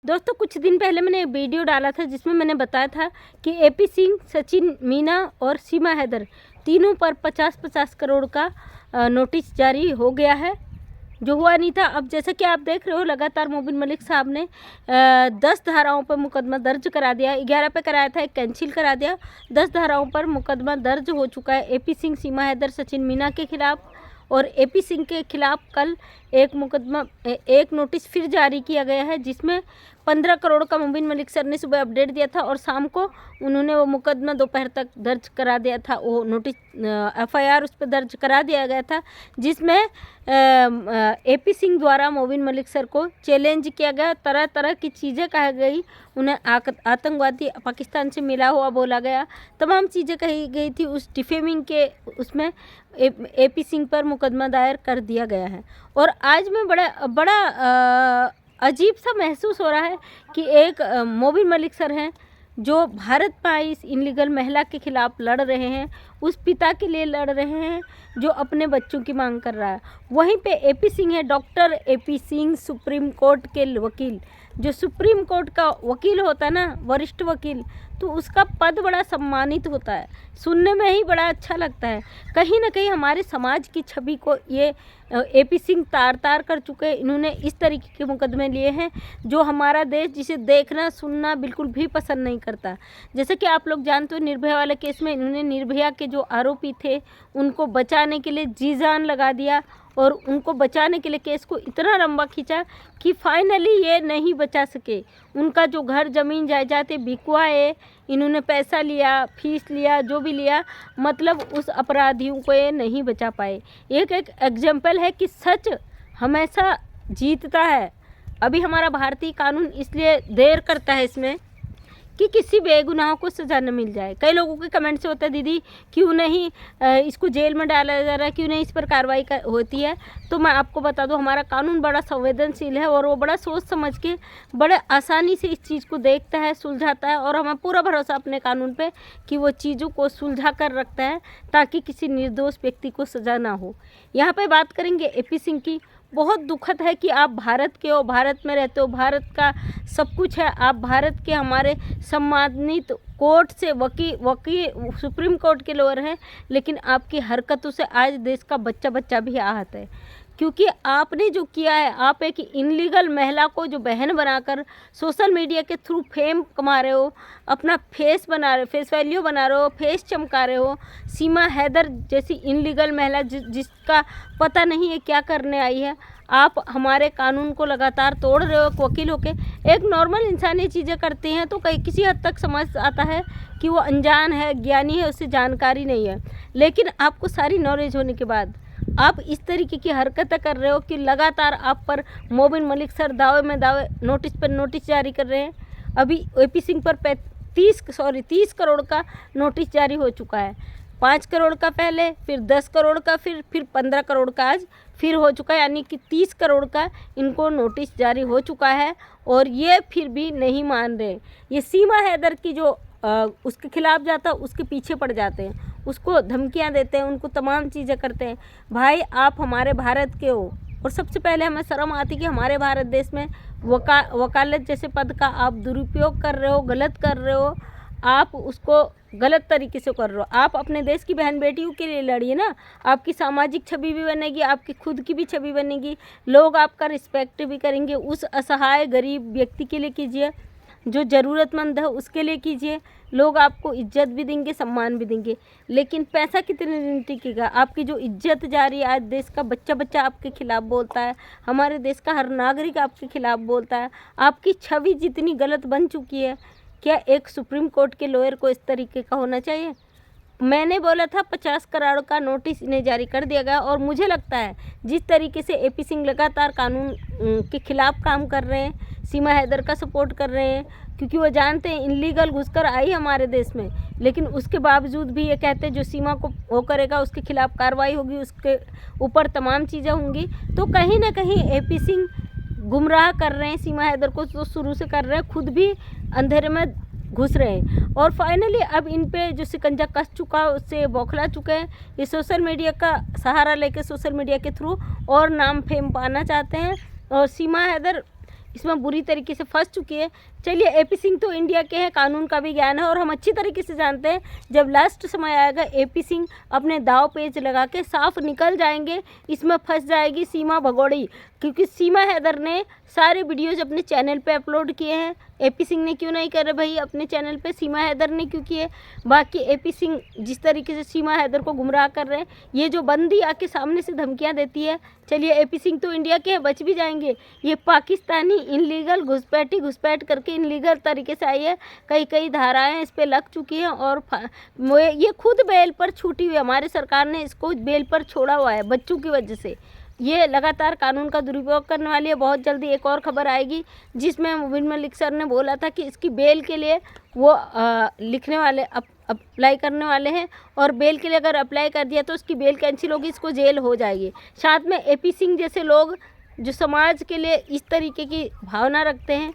दोस्तों कुछ दिन पहले मैंने एक वीडियो डाला था जिसमें मैंने बताया था कि एपी सिंह, सचिन मीना और सीमा हैदर तीनों पर 50-50 करोड़ का नोटिस जारी हो गया है, जो हुआ नहीं था। अब जैसा कि आप देख रहे हो, लगातार मोबिन मलिक साहब ने 10 धाराओं पर मुकदमा दर्ज करा दिया। 11 पे कराया था, एक कैंसिल करा दिया। 10 धाराओं पर मुकदमा दर्ज हो चुका है एपी सिंह, सीमा हैदर, सचिन मीना के खिलाफ। और एपी सिंह के खिलाफ कल एक नोटिस फिर जारी किया गया है, जिसमें 15 करोड़ का मोबिन मलिक सर ने सुबह अपडेट दिया था और शाम को उन्होंने वो मुकदमा दोपहर तक दर्ज करा दिया था। वो नोटिस एफआईआर उस पर दर्ज करा दिया गया था, जिसमें एपी सिंह द्वारा मोबिन मलिक सर को चैलेंज किया गया। तरह तरह की चीज़ें कही गई, उन्हें आतंकवादी पाकिस्तान से मिला हुआ बोला गया, तमाम चीज़ें कही गई थी। उस डिफेमिंग के उसमें एपी सिंह पर मुकदमा दायर कर दिया गया है। और आज में बड़ा अजीब सा महसूस हो रहा है कि एक मोबिन मलिक सर हैं जो भारत में आई इस इनलीगल महिला के खिलाफ लड़ रहे हैं, उस पिता के लिए लड़ रहे हैं जो अपने बच्चों की मांग कर रहा है। वहीं पे एपी सिंह है, doctor AP Singh, supreme court के वकील। जो सुप्रीम कोर्ट का वकील होता है ना, वरिष्ठ वकील, तो उसका पद बड़ा सम्मानित होता है, सुनने में ही बड़ा अच्छा लगता है। कहीं ना कहीं हमारे समाज की छवि को ये एपी सिंह तार तार कर चुके हैं। इन्होंने इस तरीके के मुकदमे लिए हैं जो हमारा देश जिसे देखना सुनना बिल्कुल भी पसंद नहीं करता। जैसे कि आप लोग जानते हो, निर्भया वाले केस में इन्होंने निर्भया के जो आरोपी थे उनको बचाने के लिए जी जान लगा दिया और उनको बचाने के लिए केस को इतना लंबा खींचा कि फाइनली ये नहीं बचा सके। उनका जो घर ज़मीन जायदाद बिकवाए, इन्होंने पैसा लिया, फीस लिया, जो भी लिया, मतलब उस अपराधियों को ये नहीं बचा पाए। एक एग्जाम्पल है कि सच हमेशा जीतता है। अभी हमारा भारतीय कानून इसलिए देर करता है इसमें कि किसी बेगुनाह को सज़ा न मिल जाए। कई लोगों के कमेंट से होता है, दीदी क्यों नहीं इसको जेल में डाला जा रहा है, क्यों नहीं इस पर कार्रवाई होती है। तो मैं आपको बता दूं, हमारा कानून बड़ा संवेदनशील है और वो बड़ा सोच समझ के बड़े आसानी से इस चीज़ को देखता है, सुलझाता है। और हमें पूरा भरोसा अपने कानून पे कि वो चीज़ों को सुलझा कर रखता है ताकि किसी निर्दोष व्यक्ति को सज़ा ना हो। यहाँ पर बात करेंगे एपी सिंह की। बहुत दुखद है कि आप भारत के हो, भारत में रहते हो, भारत का सब कुछ है, आप भारत के हमारे सम्मानित कोर्ट से वकील सुप्रीम कोर्ट के लोअर हैं, लेकिन आपकी हरकतों से आज देश का बच्चा बच्चा भी आहत है। क्योंकि आपने जो किया है, आप एक इनलीगल महिला को जो बहन बनाकर सोशल मीडिया के थ्रू फेम कमा रहे हो, अपना फेस बना रहे हो, फेस वैल्यू बना रहे हो, फेस चमका रहे हो। सीमा हैदर जैसी इनलीगल महिला जिसका पता नहीं है क्या करने आई है, आप हमारे कानून को लगातार तोड़ रहे हो। एक वकील होके एक नॉर्मल इंसान ये चीज़ें करते हैं तो कहीं किसी हद तक समझ आता है कि वो अनजान है, ज्ञानी है, उससे जानकारी नहीं है। लेकिन आपको सारी नॉलेज होने के बाद आप इस तरीके की हरकतें कर रहे हो कि लगातार आप पर मोबिन मलिक सर दावे में दावे, नोटिस पर नोटिस जारी कर रहे हैं। अभी एपी सिंह पर 30 करोड़ का नोटिस जारी हो चुका है। 5 करोड़ का पहले, फिर 10 करोड़ का, फिर 15 करोड़ का आज फिर हो चुका है, यानी कि 30 करोड़ का इनको नोटिस जारी हो चुका है। और ये फिर भी नहीं मान रहे। ये सीमा हैदर की जो उसके खिलाफ जाता है उसके पीछे पड़ जाते हैं, उसको धमकियां देते हैं, उनको तमाम चीज़ें करते हैं। भाई आप हमारे भारत के हो, और सबसे पहले हमें शर्म आती कि हमारे भारत देश में वकालत जैसे पद का आप दुरुपयोग कर रहे हो, गलत कर रहे हो, आप उसको गलत तरीके से कर रहे हो। आप अपने देश की बहन बेटियों के लिए लड़िए ना, आपकी सामाजिक छवि भी बनेगी, आपकी खुद की भी छवि बनेगी, लोग आपका रिस्पेक्ट भी करेंगे। उस असहाय गरीब व्यक्ति के लिए कीजिए, जो ज़रूरतमंद है उसके लिए कीजिए, लोग आपको इज्जत भी देंगे, सम्मान भी देंगे। लेकिन पैसा कितने दिन टिकेगा? आपकी जो इज्जत जा रही है, आज देश का बच्चा बच्चा आपके खिलाफ बोलता है, हमारे देश का हर नागरिक आपके खिलाफ बोलता है, आपकी छवि जितनी गलत बन चुकी है, क्या एक सुप्रीम कोर्ट के लॉयर को इस तरीके का होना चाहिए? मैंने बोला था 50 करोड़ का नोटिस इन्हें जारी कर दिया गया। और मुझे लगता है जिस तरीके से एपी सिंह लगातार कानून के खिलाफ काम कर रहे हैं, सीमा हैदर का सपोर्ट कर रहे हैं, क्योंकि वो जानते हैं इनलीगल घुसकर आई हमारे देश में, लेकिन उसके बावजूद भी ये कहते हैं जो सीमा को वो करेगा उसके खिलाफ कार्रवाई होगी, उसके ऊपर तमाम चीज़ें होंगी। तो कहीं ना कहीं एपी सिंह गुमराह कर रहे हैं सीमा हैदर को, तो शुरू से कर रहे हैं, खुद भी अंधेरे में घुस रहे हैं। और फाइनली अब इन पे जो शिकंजा कस चुका उससे बौखला चुके हैं। ये सोशल मीडिया का सहारा लेकर सोशल मीडिया के थ्रू और नाम फेम पाना चाहते हैं। और सीमा हैदर इसमें बुरी तरीके से फंस चुकी है। चलिए, एपी सिंह तो इंडिया के हैं, कानून का भी ज्ञान है और हम अच्छी तरीके से जानते हैं जब लास्ट समय आएगा एपी सिंह अपने दाव पेच लगा के साफ निकल जाएंगे। इसमें फंस जाएगी सीमा भगोड़ी, क्योंकि सीमा हैदर ने सारे वीडियोज़ अपने चैनल पे अपलोड किए हैं। एपी सिंह ने क्यों नहीं करे भाई अपने चैनल पे, सीमा हैदर ने क्यों किए। बाकी एपी सिंह जिस तरीके से सीमा हैदर को गुमराह कर रहे हैं, ये जो बंदी आके सामने से धमकियां देती है, चलिए एपी सिंह तो इंडिया के हैं, बच भी जाएंगे। ये पाकिस्तानी इनलीगल घुसपैठ करके इनलीगल तरीके से आई है, कई धाराएं इस पर लग चुकी हैं और ये खुद बेल पर छूटी हुई, हमारी सरकार ने इसको बेल पर छोड़ा हुआ है बच्चों की वजह से। ये लगातार कानून का दुरुपयोग करने वाली है। बहुत जल्दी एक और खबर आएगी जिसमें मुबिन मलिक सर ने बोला था कि इसकी बेल के लिए वो लिखने वाले अप्लाई करने वाले हैं, और बेल के लिए अगर अप्लाई कर दिया तो उसकी बेल कैंसिल होगी, इसको जेल हो जाएगी। साथ में एपी सिंह जैसे लोग जो समाज के लिए इस तरीके की भावना रखते हैं,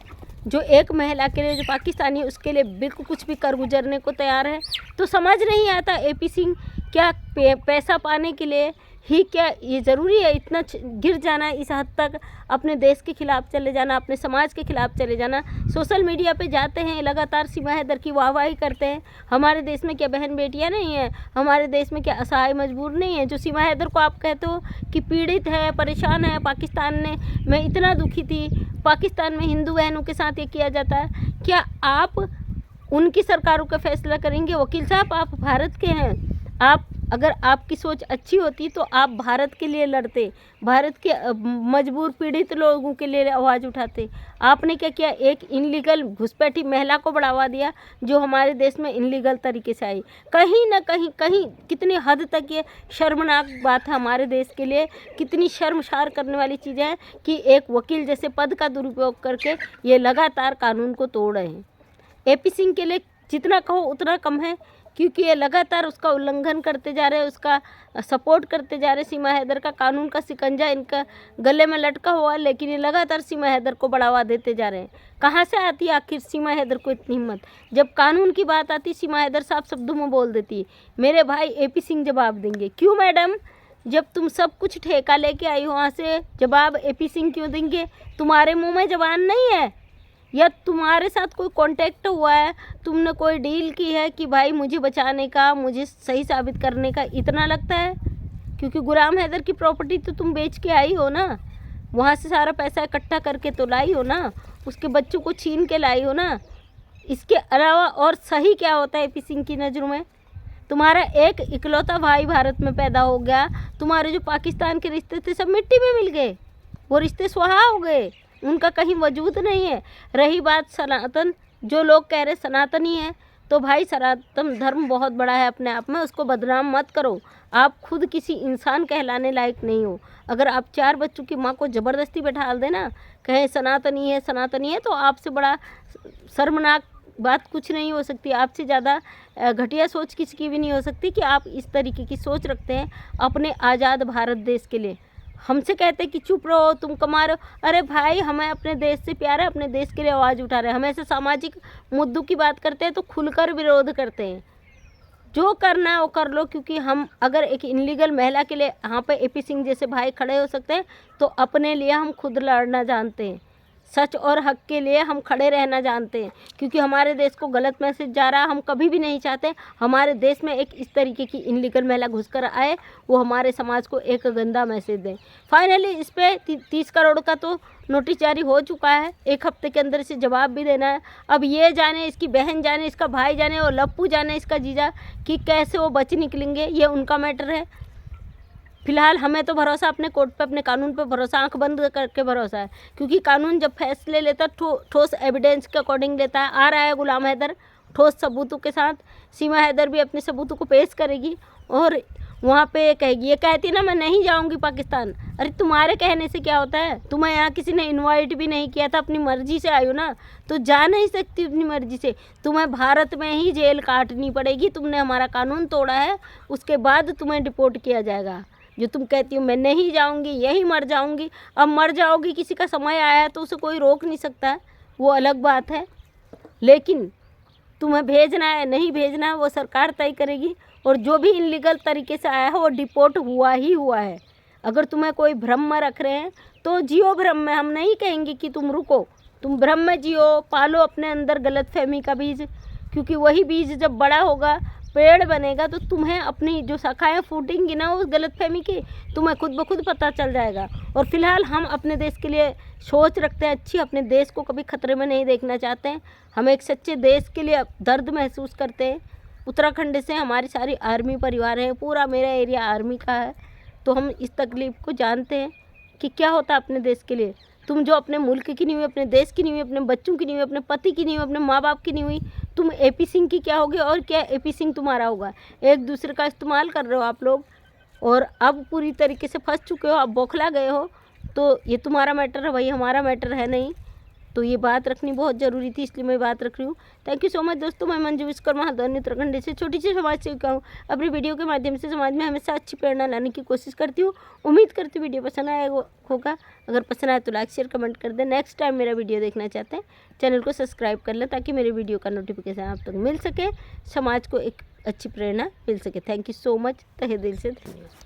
जो एक महिला के लिए जो पाकिस्तानी है उसके लिए बिल्कुल कुछ भी कर गुजरने को तैयार है, तो समझ नहीं आता एपी सिंह क्या पैसा पाने के लिए ही क्या ये ज़रूरी है इतना गिर जाना, इस हद तक अपने देश के खिलाफ चले जाना, अपने समाज के खिलाफ चले जाना। सोशल मीडिया पे जाते हैं, लगातार सीमा हैदर की वाहवाही करते हैं। हमारे देश में क्या बहन बेटियां नहीं हैं? हमारे देश में क्या असहाय मजबूर नहीं है? जो सीमा हैदर को आप कहते हो कि पीड़ित है, परेशान है, पाकिस्तान ने मैं इतना दुखी थी, पाकिस्तान में हिंदू बहनों के साथ ये किया जाता है, क्या आप उनकी सरकारों का फैसला करेंगे? वकील साहब, आप भारत के हैं, आप अगर आपकी सोच अच्छी होती तो आप भारत के लिए लड़ते, भारत के मजबूर पीड़ित लोगों के लिए आवाज़ उठाते। आपने क्या किया? एक इनलीगल घुसपैठी महिला को बढ़ावा दिया जो हमारे देश में इनलीगल तरीके से आई। कहीं ना कहीं कितनी हद तक ये शर्मनाक बात है हमारे देश के लिए, कितनी शर्मसार करने वाली चीज़ें हैं कि एक वकील जैसे पद का दुरुपयोग करके ये लगातार कानून को तोड़ रहे हैं। एपी सिंह के लिए जितना कहो उतना कम है, क्योंकि ये लगातार उसका उल्लंघन करते जा रहे हैं, उसका सपोर्ट करते जा रहे हैं। सीमा हैदर का कानून का शिकंजा इनका गले में लटका हुआ है, लेकिन ये लगातार सीमा हैदर को बढ़ावा देते जा रहे हैं। कहाँ से आती है आखिर सीमा हैदर को इतनी हिम्मत? जब कानून की बात आती सीमा हैदर साफ शब्दों में बोल देती है, मेरे भाई एपी सिंह जवाब देंगे। क्यों मैडम? जब तुम सब कुछ ठेका लेके आई हो वहाँ से, जवाब एपी सिंह क्यों देंगे? तुम्हारे मुँह में जबान नहीं है, या तुम्हारे साथ कोई कांटेक्ट हुआ है, तुमने कोई डील की है कि भाई मुझे बचाने का, मुझे सही साबित करने का, इतना लगता है? क्योंकि गुलाम हैदर की प्रॉपर्टी तो तुम बेच के आई हो ना, वहाँ से सारा पैसा इकट्ठा करके तो लाई हो ना, उसके बच्चों को छीन के लाई हो ना। इसके अलावा और सही क्या होता है एपी सिंह की नज़रों में? तुम्हारा एक इकलौता भाई भारत में पैदा हो गया, तुम्हारे जो पाकिस्तान के रिश्ते थे सब मिट्टी में मिल गए, वो रिश्ते सुहा हो गए, उनका कहीं वजूद नहीं है। रही बात सनातन, जो लोग कह रहे सनातनी है, तो भाई सनातन धर्म बहुत बड़ा है अपने आप में, उसको बदनाम मत करो। आप खुद किसी इंसान कहलाने लायक नहीं हो। अगर आप 4 बच्चों की माँ को ज़बरदस्ती बैठा देना, कहें सनातनी है, तो आपसे बड़ा शर्मनाक बात कुछ नहीं हो सकती। आपसे ज़्यादा घटिया सोच किसी की भी नहीं हो सकती कि आप इस तरीके की सोच रखते हैं अपने आज़ाद भारत देश के लिए। हमसे कहते हैं कि चुप रहो, तुम कमा रहे हो। अरे भाई, हमें अपने देश से प्यार है, अपने देश के लिए आवाज़ उठा रहे हैं। हम ऐसे सामाजिक मुद्दों की बात करते हैं तो खुलकर विरोध करते हैं। जो करना है वो कर लो, क्योंकि हम अगर एक इनलीगल महिला के लिए यहाँ पे एपी सिंह जैसे भाई खड़े हो सकते हैं, तो अपने लिए हम खुद लड़ना जानते हैं, सच और हक के लिए हम खड़े रहना जानते हैं। क्योंकि हमारे देश को गलत मैसेज जा रहा है, हम कभी भी नहीं चाहते हमारे देश में एक इस तरीके की इनलीगल महिला घुसकर आए, वो हमारे समाज को एक गंदा मैसेज दें। फाइनली इस पर 30 करोड़ का तो नोटिस जारी हो चुका है, 1 हफ्ते के अंदर इसे जवाब भी देना है। अब ये जाने, इसकी बहन जाने, इसका भाई जाने और लप्पू जाने, इसका जीजा, कि कैसे वो बच निकलेंगे, ये उनका मैटर है। फिलहाल हमें तो भरोसा अपने कोर्ट पे, अपने कानून पे भरोसा, आंख बंद करके भरोसा है। क्योंकि कानून जब फैसले लेता ठोस एविडेंस के अकॉर्डिंग लेता है। आ रहा है गुलाम हैदर ठोस सबूतों के साथ, सीमा हैदर भी अपने सबूतों को पेश करेगी और वहाँ पे कहेगी, ये कहती ना मैं नहीं जाऊँगी पाकिस्तान। अरे तुम्हारे कहने से क्या होता है? तुम्हें यहाँ किसी ने इनवाइट भी नहीं किया था, अपनी मर्जी से आई हो ना, तो जा नहीं सकती अपनी मर्जी से। तुम्हें भारत में ही जेल काटनी पड़ेगी, तुमने हमारा कानून तोड़ा है, उसके बाद तुम्हें डिपोर्ट किया जाएगा। जो तुम कहती हो मैं नहीं जाऊंगी, यही मर जाऊंगी, अब मर जाओगी, किसी का समय आया है तो उसे कोई रोक नहीं सकता, वो अलग बात है। लेकिन तुम्हें भेजना है नहीं भेजना है वो सरकार तय करेगी, और जो भी इनलीगल तरीके से आया है वो डिपोर्ट हुआ ही हुआ है। अगर तुम्हें कोई भ्रम में रख रहे हैं तो जियो भ्रम में, हम नहीं कहेंगे कि तुम रुको, तुम भ्रम में जियो, पालो अपने अंदर गलतफहमी का बीज, क्योंकि वही बीज जब बड़ा होगा, पेड़ बनेगा, तो तुम्हें अपनी जो शाखाएं फूटेंगी ना उस गलतफहमी की, तुम्हें खुद ब खुद पता चल जाएगा। और फिलहाल हम अपने देश के लिए सोच रखते हैं अच्छी, अपने देश को कभी खतरे में नहीं देखना चाहते हैं। हम एक सच्चे देश के लिए दर्द महसूस करते हैं। उत्तराखंड से हमारी सारी आर्मी परिवार है, पूरा मेरा एरिया आर्मी का है, तो हम इस तकलीफ़ को जानते हैं कि क्या होता है अपने देश के लिए। तुम जो अपने मुल्क की नहीं हुई, अपने देश की नहीं हुई, अपने बच्चों की नहीं हुई, अपने पति की नहीं हुई, अपने माँ बाप की नहीं हुई, तुम AP सिंह की क्या होगी और क्या AP सिंह तुम्हारा होगा। एक दूसरे का इस्तेमाल कर रहे हो आप लोग, और अब पूरी तरीके से फंस चुके हो, अब बौखला गए हो। तो ये तुम्हारा मैटर है भाई, हमारा मैटर है नहीं। तो ये बात रखनी बहुत ज़रूरी थी, इसलिए मैं बात रख रही हूँ। थैंक यू सो मच दोस्तों। मैं मंजू विश्वकर्मा, हल्द्वानी उत्तराखंड से छोटी सी समाज सेविका हूँ। अपनी वीडियो के माध्यम से समाज में हमेशा अच्छी प्रेरणा लाने की कोशिश करती हूँ। उम्मीद करती हूँ वीडियो पसंद आया होगा। अगर पसंद आए तो लाइक शेयर कमेंट कर दें। नेक्स्ट टाइम मेरा वीडियो देखना चाहते हैं चैनल को सब्सक्राइब कर लें, ताकि मेरे वीडियो का नोटिफिकेशन आप तक मिल सके, समाज को एक अच्छी प्रेरणा मिल सके। थैंक यू सो मच, तहे दिल से धन्यवाद।